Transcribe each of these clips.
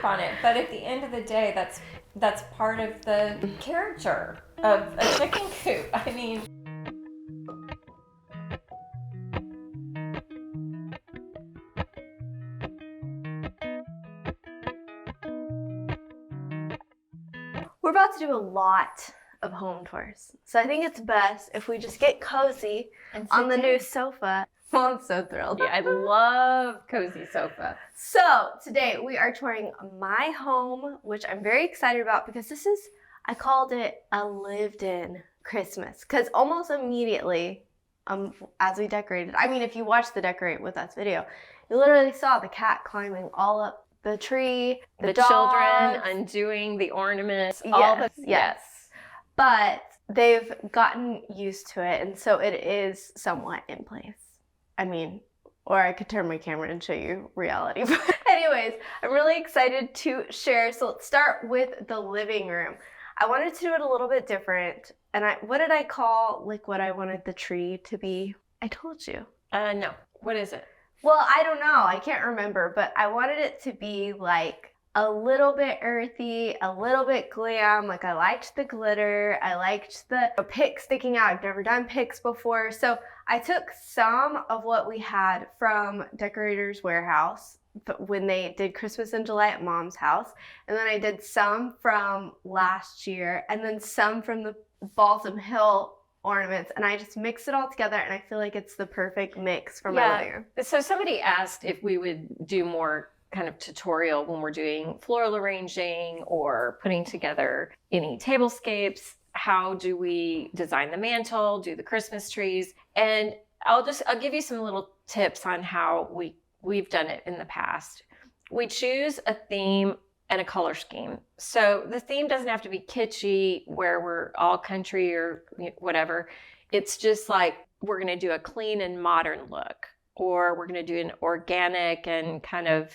coop on it. But at the end of the day, that's part of the character of a chicken coop. I mean. We're about to do a lot of home tours. So I think it's best if we just get cozy on the new sofa. Well, I'm so thrilled. Yeah, I love cozy sofa. So today we are touring my home, which I'm very excited about because this is, I called it a lived-in Christmas. Because almost immediately, as we decorated, I mean, if you watched the Decorate With Us video, you literally saw the cat climbing all up the tree, the children undoing the ornaments, yes. But they've gotten used to it, and so it is somewhat in place. I mean, or I could turn my camera and show you reality. But anyways, I'm really excited to share. So let's start with the living room. I wanted to do it a little bit different. And what did I call like what I wanted the tree to be? I told you. No. What is it? Well, I don't know. I can't remember, but I wanted it to be like a little bit earthy, a little bit glam. Like I liked the glitter. I liked the pick sticking out. I've never done picks before. So I took some of what we had from Decorator's Warehouse when they did Christmas in July at Mom's house. And then I did some from last year and then some from the Balsam Hill ornaments, and I just mix it all together, and I feel like it's the perfect mix for my living room. So somebody asked if we would do more kind of tutorial when we're doing floral arranging or putting together any tablescapes. How do we design the mantle, do the Christmas trees? And I'll give you some little tips on how we've done it in the past. We choose a theme and a color scheme. So the theme doesn't have to be kitschy where we're all country or whatever. It's just like we're going to do a clean and modern look, or we're going to do an organic and kind of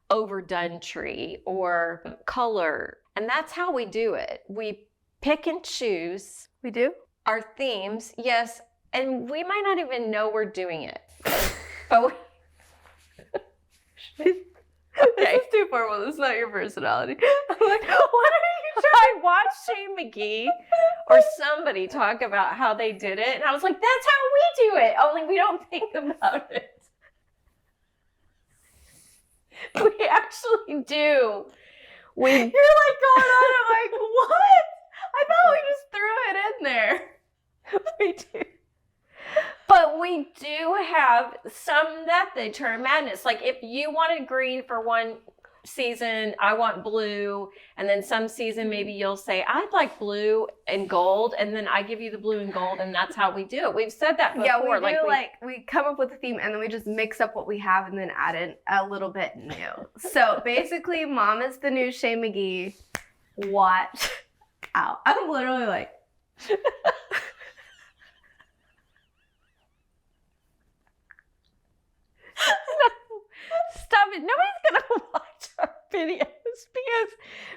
overdone tree or color. And that's how we do it. We pick and choose. We do? Our themes, yes. And we might not even know we're doing it. But Okay. This is too formal. This is not your personality. I'm like, what are you trying? I watched Shane McGee or somebody talk about how they did it, and I was like, that's how we do it. Only we don't think about it. We actually do. You're like going on. I'm like, what? I thought we just threw it in there. We do. But we do have some method to our madness. Like if you wanted green for one season, I want blue. And then some season, maybe you'll say, I'd like blue and gold. And then I give you the blue and gold. And that's how we do it. We've said that before. Yeah, we do we come up with a theme and then we just mix up what we have and then add in a little bit new. So basically, Mom is the new Shane McGee. Watch out. I'm literally like... Stop it. Nobody's going to watch our videos because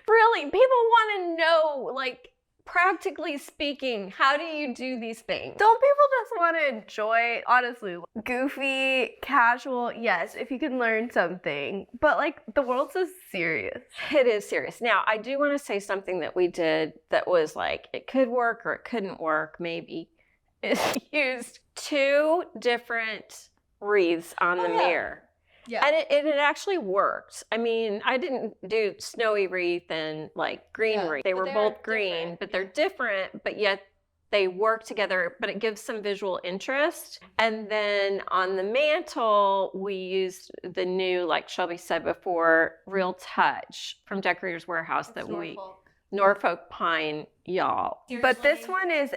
really people want to know, like, practically speaking, how do you do these things? Don't people just want to enjoy, honestly, goofy, casual? Yes, if you can learn something. But, like, the world's so serious. It is serious. Now, I do want to say something that we did that was like, it could work or it couldn't work, maybe. It used 2 different wreaths on the mirror. Yeah. And it actually worked. I mean, I didn't do snowy wreath and like green wreath. They were both green, but they're different, but yet they work together, but it gives some visual interest. And then on the mantle, we used the new, like Shelby said before, Real Touch from Decorator's Warehouse. Norfolk Pine, y'all. But this one is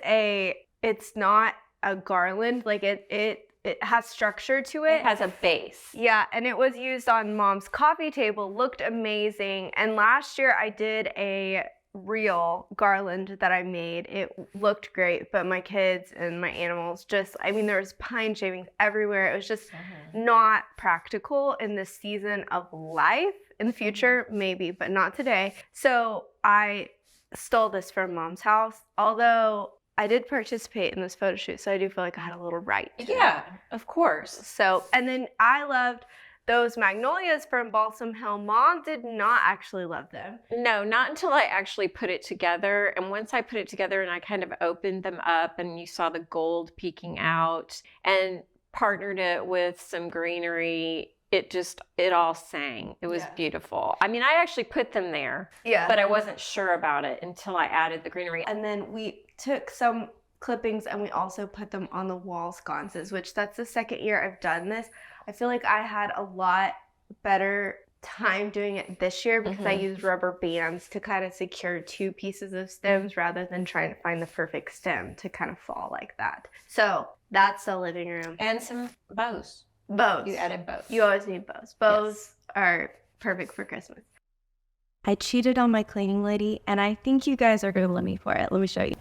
it's not a garland, like it has structure to it. It has a base. Yeah, and it was used on Mom's coffee table, looked amazing. And last year I did a real garland that I made. It looked great, but my kids and my animals there was pine shavings everywhere. It was just not practical in this season of life. In the future, maybe, but not today. So I stole this from Mom's house, although I did participate in this photo shoot, so I do feel like I had a little right. Yeah, of course. So, and then I loved those magnolias from Balsam Hill, Mom did not actually love them. No, not until I actually put it together. And once I put it together and I kind of opened them up and you saw the gold peeking out and partnered it with some greenery, it all sang. It was beautiful. I mean, I actually put them there, but I wasn't sure about it until I added the greenery. And then we took some clippings and we also put them on the wall sconces, which that's the second year I've done this. I feel like I had a lot better time doing it this year because I used rubber bands to kind of secure 2 pieces of stems rather than trying to find the perfect stem to kind of fall like that. So that's the living room. And some bows. Bows. You added bows. You always need bows. Bows are perfect for Christmas. I cheated on my cleaning lady, and I think you guys are going to love me for it. Let me show you.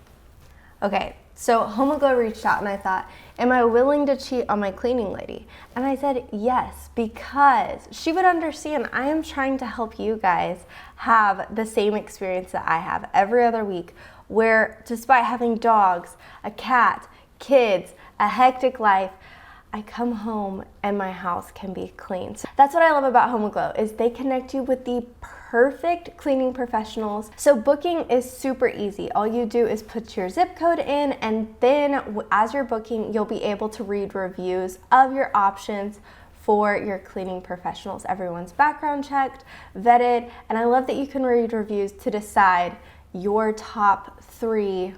Okay, so Home Glow reached out and I thought, am I willing to cheat on my cleaning lady? And I said yes, because she would understand I am trying to help you guys have the same experience that I have every other week, where despite having dogs, a cat, kids, a hectic life, I come home and my house can be clean. So that's what I love about Home Glow, is they connect you with the perfect cleaning professionals. So booking is super easy. All you do is put your zip code in, and then as you're booking, you'll be able to read reviews of your options for your cleaning professionals. Everyone's background checked, vetted, and I love that you can read reviews to decide your top 3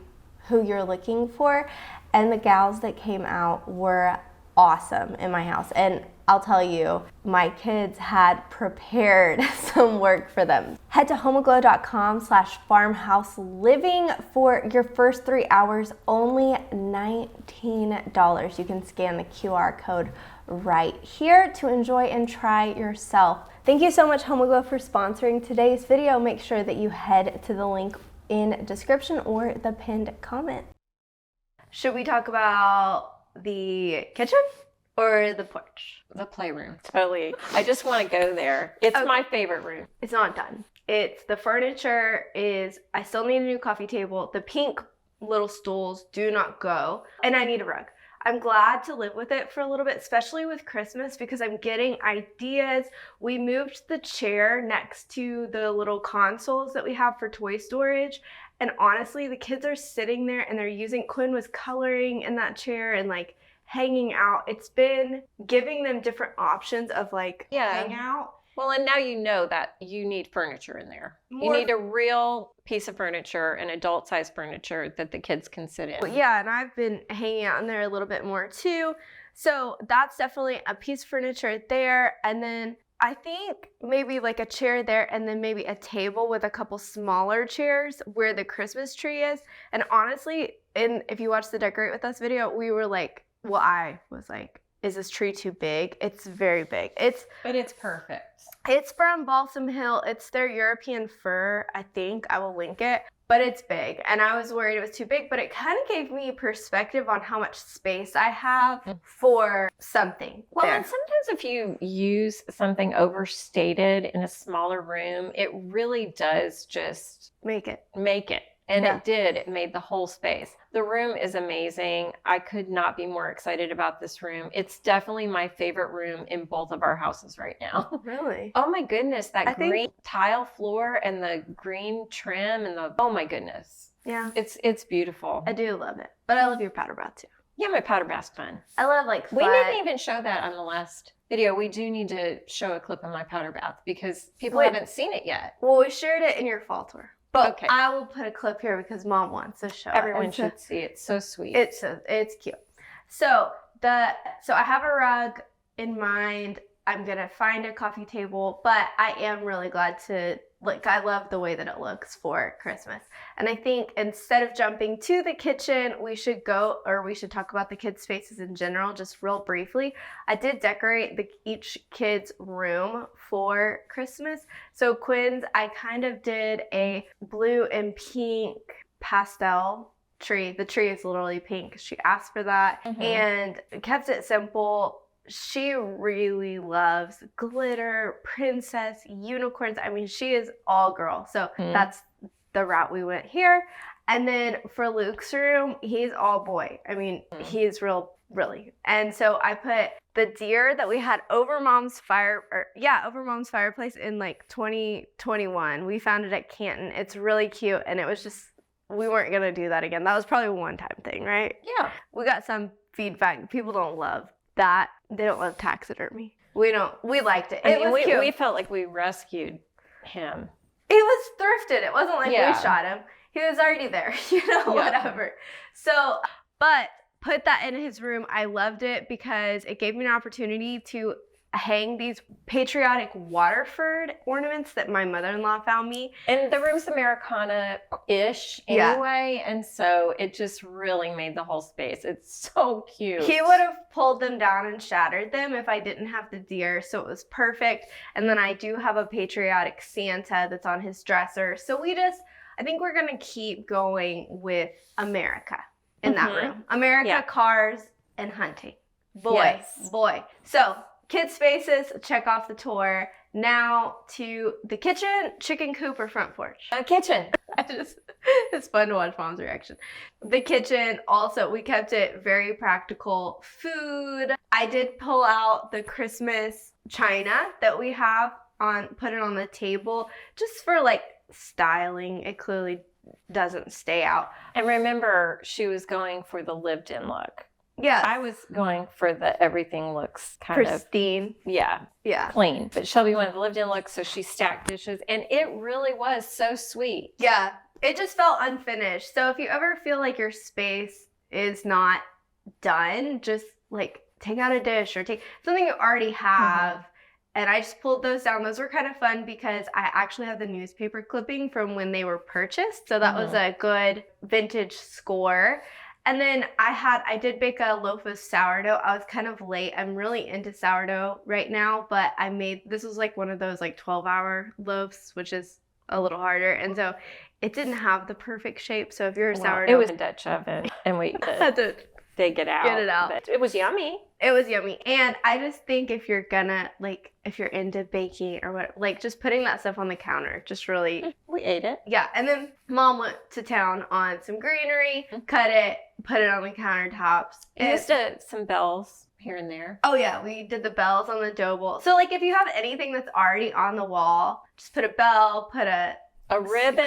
who you're looking for. And the gals that came out were awesome in my house. And I'll tell you, my kids had prepared some work for them. Head to homeglow.com/farmhouse living for your first 3 hours, only $19. You can scan the QR code right here to enjoy and try yourself. Thank you so much, Home Glow, for sponsoring today's video. Make sure that you head to the link in description or the pinned comment. Should we talk about the kitchen or the porch? The playroom. Totally. I just want to go there. It's my favorite room. It's not done. The furniture is, I still need a new coffee table. The pink little stools do not go. And I need a rug. I'm glad to live with it for a little bit, especially with Christmas, because I'm getting ideas. We moved the chair next to the little consoles that we have for toy storage. And honestly, the kids are sitting there and Quinn was coloring in that chair and like hanging out. It's been giving them different options of hang out. Well, and now you know that you need furniture in there. You need a real piece of furniture, an adult-sized furniture that the kids can sit in. Well, yeah, and I've been hanging out in there a little bit more too. So that's definitely a piece of furniture there. And then I think maybe like a chair there, and then maybe a table with a couple smaller chairs where the Christmas tree is. And honestly, if you watch the Decorate With Us video, I was like, is this tree too big? It's very big. But it's perfect. It's from Balsam Hill. It's their European fir, I think. I will link it. But it's big. And I was worried it was too big, but it kind of gave me perspective on how much space I have for something. Well, and sometimes if you use something overstated in a smaller room, it really does just make it. And it did. It made the whole space. The room is amazing. I could not be more excited about this room. It's definitely my favorite room in both of our houses right now. Really? Oh my goodness. That green tile floor and the green trim and oh my goodness. Yeah. It's beautiful. I do love it. But I love your powder bath too. Yeah, my powder bath's fun. I love We didn't even show that on the last video. We do need to show a clip of my powder bath because people haven't seen it yet. Well, we shared it in your fall tour. But okay. I will put a clip here because Mom wants to show Everyone should see it. It's so sweet. It's cute. So I have a rug in mind. I'm gonna find a coffee table, but I am really glad to I love the way that it looks for Christmas. And I think instead of jumping to the kitchen, we should talk about the kids' spaces in general, just real briefly. I did decorate each kid's room for Christmas. So Quinn's, I kind of did a blue and pink pastel tree. The tree is literally pink. She asked for that and kept it simple. She really loves glitter, princess, unicorns. I mean, she is all girl. So that's the route we went here. And then for Luke's room, he's all boy. I mean, he's really. And so I put the deer that we had over mom's fireplace in like 2021. We found it at Canton. It's really cute, and it was just, we weren't gonna do that again. That was probably a one-time thing, right? Yeah. We got some feedback. People don't love that. They don't love taxidermy. We liked it. It was cute. We felt like we rescued him. He was thrifted. It wasn't like we Yeah. shot him. He was already there, whatever. So, but put that in his room. I loved it because it gave me an opportunity to hang these patriotic Waterford ornaments that my mother-in-law found me. And the room's Americana-ish anyway, and so it just really made the whole space. It's so cute. He would have pulled them down and shattered them if I didn't have the deer, so it was perfect. And then I do have a patriotic Santa that's on his dresser. So I think we're gonna keep going with America in that room. America, cars, and hunting. Boy. So kids' spaces, check off the tour. Now to the kitchen, chicken coop, or front porch? Kitchen. It's fun to watch mom's reaction. The kitchen, also, we kept it very practical. Food. I did pull out the Christmas china that we have put it on the table just for like styling. It clearly doesn't stay out. And remember, she was going for the lived-in look. Yeah. I was going for the everything looks kind of pristine. Yeah. clean. But Shelby wanted the lived-in look, so she stacked dishes, and it really was so sweet. Yeah. It just felt unfinished. So if you ever feel like your space is not done, just like take out a dish or take something you already have. And I just pulled those down. Those were kind of fun because I actually have the newspaper clipping from when they were purchased. So that was a good vintage score. And then I did bake a loaf of sourdough. I was kind of late. I'm really into sourdough right now, but this was like one of those like 12-hour loaves, which is a little harder. And so it didn't have the perfect shape. So if you're a sourdough. It was a Dutch oven, and we had to dig it out. get it out. But it was yummy. It was yummy. And I just think if you're gonna, if you're into baking or what, just putting that stuff on the counter, just really. We ate it. Yeah. And then mom went to town on some greenery, cut it, put it on the countertops. Used some bells here and there. Oh yeah, we did the bells on the dough bowl. So if you have anything that's already on the wall, just put a bell, put a ribbon,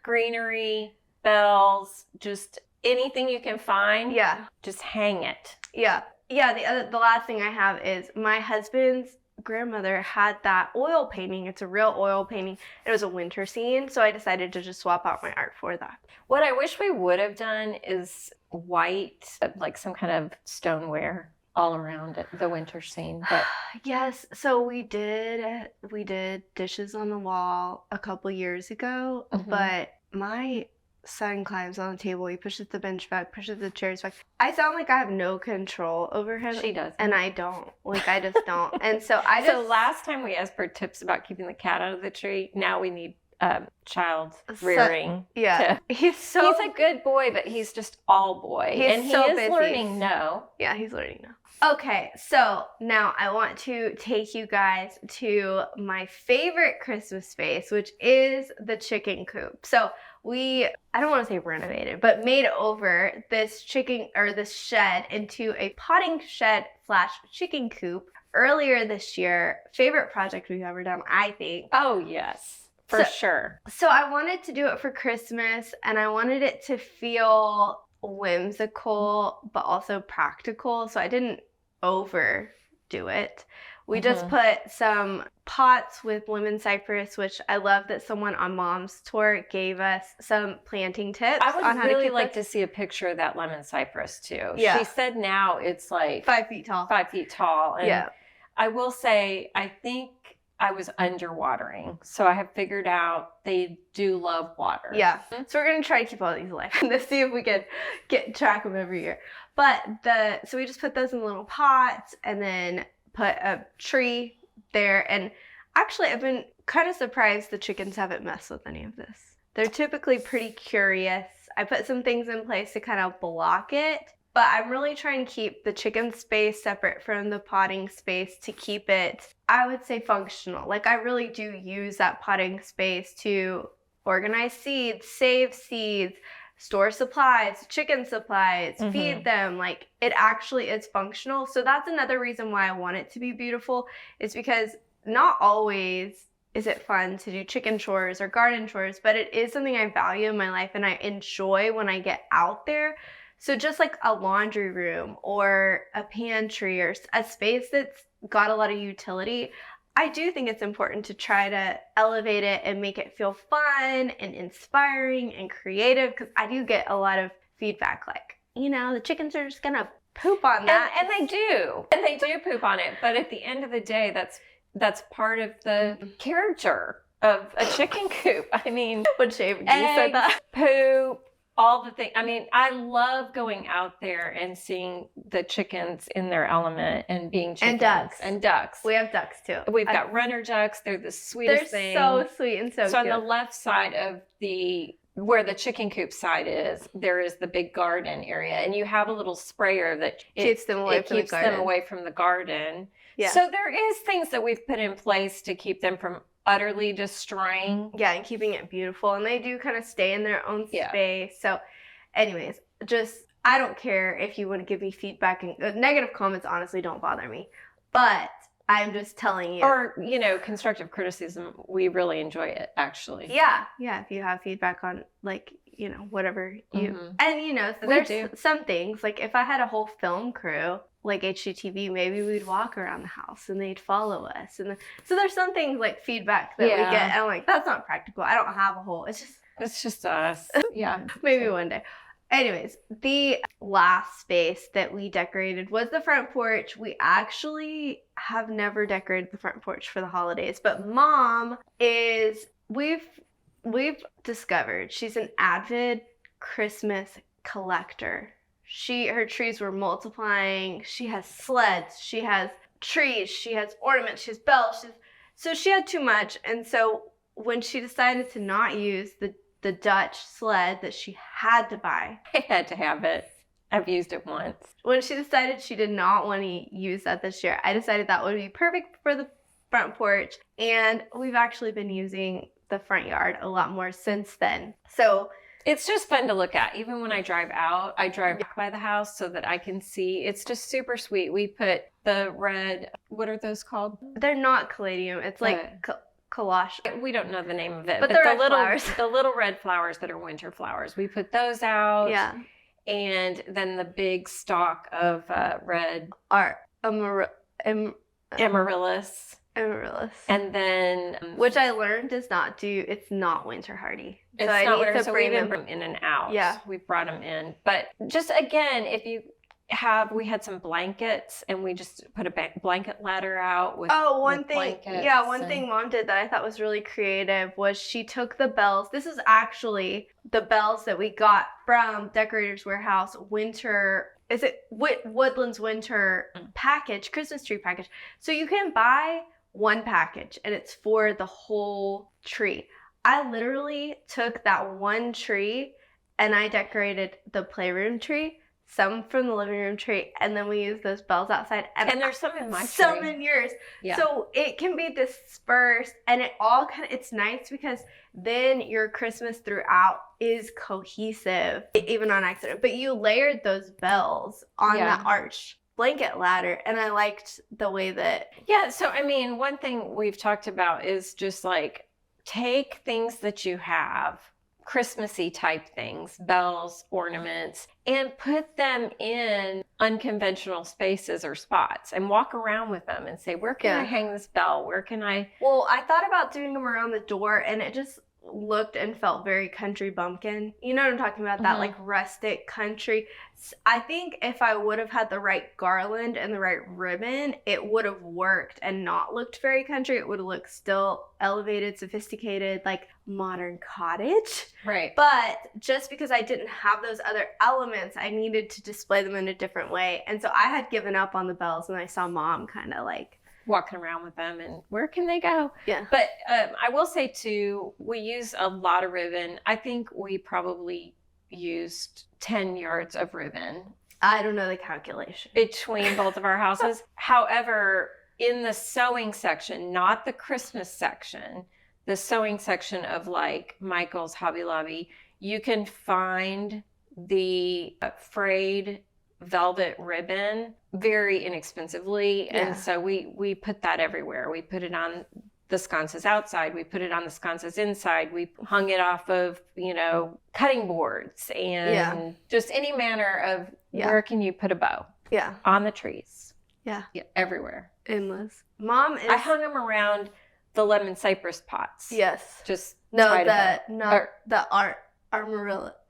greenery, bells, just anything you can find. Yeah. Just hang it. Yeah. Yeah. The last thing I have is my husband's grandmother had that oil painting. It's a real oil painting. It was a winter scene, so I decided to just swap out my art for that. What I wish we would have done is white, like some kind of stoneware all around it, the winter scene. But yes, so we did dishes on the wall a couple years ago, but my son climbs on the table, he pushes the bench back, pushes the chairs back. I sound like I have no control over him. She does. And I don't. I just don't. And so So last time we asked for tips about keeping the cat out of the tree. Now we need child rearing. Yeah. He's a good boy, but he's just all boy. He is learning no. Yeah, he's learning no. Okay, so now I want to take you guys to my favorite Christmas space, which is the chicken coop. So I don't want to say renovated, but made over this shed into a potting shed / chicken coop earlier this year. Favorite project we've ever done, I think. Oh, yes, for sure. So I wanted to do it for Christmas, and I wanted it to feel whimsical, but also practical. So I didn't overdo it. We just put some pots with lemon cypress, which I love that someone on Mom's tour gave us some planting tips. I on would how really to like to see a picture of that lemon cypress too. Yeah. She said now it's like 5 feet tall. 5 feet tall. And yeah. I will say, I think I was underwatering. So I have figured out they do love water. Yeah. So we're going to try to keep all these alive and see if we can get track of them every year. But so we just put those in little pots and then put a tree there. And actually, I've been kind of surprised the chickens haven't messed with any of this. They're typically pretty curious. I put some things in place to kind of block it, but I'm really trying to keep the chicken space separate from the potting space to keep it, I would say, functional. I really do use that potting space to organize seeds, save seeds, store supplies, chicken supplies, feed them. Like, it actually is functional. So that's another reason why I want it to be beautiful, is because not always is it fun to do chicken chores or garden chores, but it is something I value in my life and I enjoy when I get out there. So just like a laundry room or a pantry or a space that's got a lot of utility, I do think it's important to try to elevate it and make it feel fun and inspiring and creative, because I do get a lot of feedback like, you know, the chickens are just gonna poop on that. And they do. And they do poop on it. But at the end of the day, that's part of the character of a chicken coop. I mean, What shape you eggs, said that? poop, all the things. I mean, I love going out there and seeing the chickens in their element and being chickens. And ducks. We have ducks too. We've got runner ducks. They're the sweetest They're thing. so sweet and so So cute. on the left side of where the chicken coop side is, there is the big garden area, and you have a little sprayer that keeps them away from the garden. them away from the garden. Yeah. So there is things that we've put in place to keep them from utterly destroying. Yeah, and keeping it beautiful. And they do kind of stay in their own space. So anyways, I don't care if you want to give me feedback, and negative comments honestly don't bother me. But I'm just telling you. Or, you know, constructive criticism, we really enjoy it, actually. Yeah, if you have feedback on, like, you know, whatever you, and you know, We there's do. some things, like if I had a whole film crew, like HGTV, maybe we'd walk around the house and they'd follow us. And so there's some things like feedback that we get, and I'm like, that's not practical. I don't have a whole, it's just us. Yeah. maybe one day. Anyways, the last space that we decorated was the front porch. We actually have never decorated the front porch for the holidays, but Mom we've discovered she's an avid Christmas collector. Her trees were multiplying. She has sleds, she has trees, she has ornaments, she has bells. So she had too much, and so when she decided to not use the Dutch sled that she had to buy. I had to have it. I've used it once. When she decided she did not want to use that this year, I decided that would be perfect for the front porch. And we've actually been using the front yard a lot more since then. So it's just fun to look at. Even when I drive out, I drive by the house so that I can see. It's just super sweet. We put the red, what are those called? they're not caladium. It's like colosh. We don't know the name of it, But the red flowers. The little red flowers that are winter flowers. We put those out. Yeah. And then the big stalk of red amaryllis. Amaryllis. And then Which I learned it's not winter hardy. it's I not need winter, to so bring we didn't them. bring them in and out. Yeah. We brought them in. But just again, we had some blankets and we just put a blanket ladder out with One with thing blankets thing Mom did that I thought was really creative was she took the bells. This is actually the bells that we got from Decorator's Warehouse Woodlands winter package, Christmas tree package. So you can buy one package and it's for the whole tree. I literally took that one tree and I decorated the playroom tree, some from the living room tree, and then we used those bells outside. And there's some in my tree. Some in yours. Yeah. So it can be dispersed, and it's nice because then your Christmas throughout is cohesive, even on accident. But you layered those bells on the arch blanket ladder, and I liked the way that. Yeah, so I mean, one thing we've talked about is just like take things that you have, Christmassy type things, bells, ornaments, and put them in unconventional spaces or spots and walk around with them and say, where can I hang this bell? Where can I? Well, I thought about doing them around the door, and it just looked and felt very country bumpkin. You know what I'm talking about? That like rustic country. I think if I would have had the right garland and the right ribbon, it would have worked and not looked very country. It would have looked still elevated, sophisticated, like modern cottage. Right. But just because I didn't have those other elements, I needed to display them in a different way. And so I had given up on the bells, and I saw Mom kind of like walking around with them and where can they go? Yeah. But I will say too, we use a lot of ribbon. I think we probably used 10 yards of ribbon. I don't know the calculation. Between both of our houses. However, in the sewing section, not the Christmas section, the sewing section of like Michael's, Hobby Lobby, you can find the frayed velvet ribbon very inexpensively. Yeah. And so we put that everywhere. We put it on the sconces outside. We put it on the sconces inside. We hung it off of, cutting boards and just any manner of where can you put a bow? Yeah. On the trees. Yeah. Everywhere. Endless. Mom is... I hung them around the lemon cypress pots. Yes. Just Amaryllis.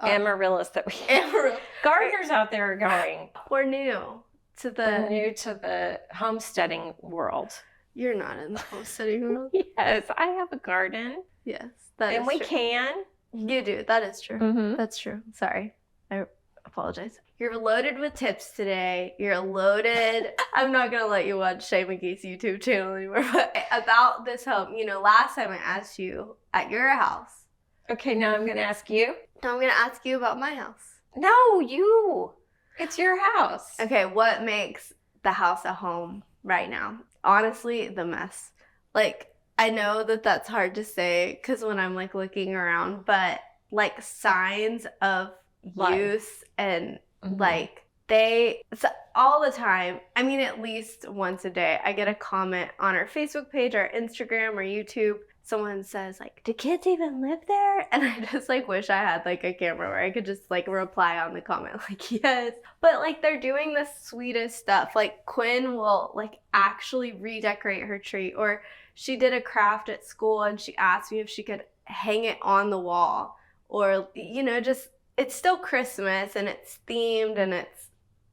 Amaryllis that we Amaryllis. gardeners out there are going. We're new to the homesteading world. You're not in the homesteading world. Yes, I have a garden. Yes, and we true. can. You do. That is true. Mm-hmm. That's true. Sorry. I apologize. You're loaded with tips today. You're loaded. I'm not going to let you watch Shay McGee's YouTube channel anymore. But about this home, last time I asked you at your house. Okay, now I'm going to ask you. Now I'm going to ask you about my house. No, you. It's your house. Okay, what makes the house a home right now? Honestly, the mess. I know that that's hard to say because when I'm looking around, but signs of use and so all the time, at least once a day, I get a comment on our Facebook page, our Instagram, or YouTube. Someone says, do kids even live there? And I just, wish I had, a camera where I could just, reply on the comment, yes. But, they're doing the sweetest stuff. Quinn will, actually redecorate her tree. Or she did a craft at school and she asked me if she could hang it on the wall. Or, just, it's still Christmas and it's themed and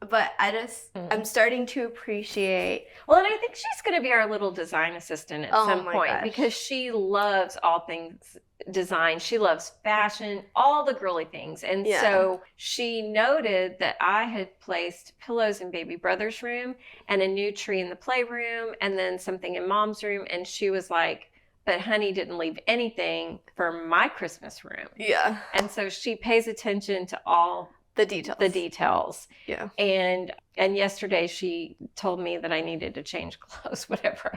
but I'm starting to appreciate. Well, and I think she's going to be our little design assistant at some point because she loves all things design. She loves fashion, all the girly things. And so she noted that I had placed pillows in baby brother's room and a new tree in the playroom and then something in mom's room. And she was like, but honey didn't leave anything for my Christmas room. Yeah. And so she pays attention to all the details. Yeah. And yesterday she told me that I needed to change clothes, whatever.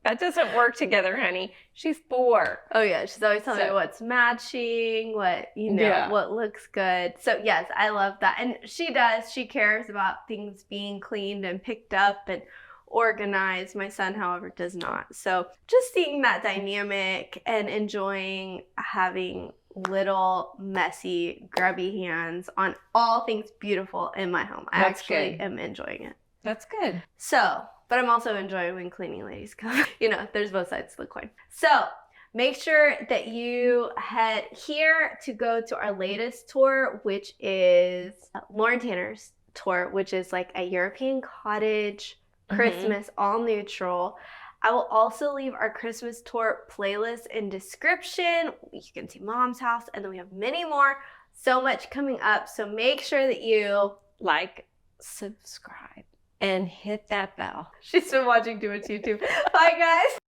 That doesn't work together, honey. She's 4. Oh yeah, she's always telling me what's matching, what what looks good. So yes, I love that. And she does. She cares about things being cleaned and picked up and organized. My son, however, does not. So just seeing that dynamic and enjoying having little messy grubby hands on all things beautiful in my home. I actually am enjoying it. That's good. So, but I'm also enjoying when cleaning ladies come. There's both sides to the coin. So make sure that you head here to go to our latest tour, which is Lauren Tanner's tour, which is a European cottage Christmas, all neutral. I will also leave our Christmas tour playlist in description. You can see Mom's house, and then we have many more. So much coming up. So make sure that you subscribe, and hit that bell. She's been watching too much YouTube. Bye, guys.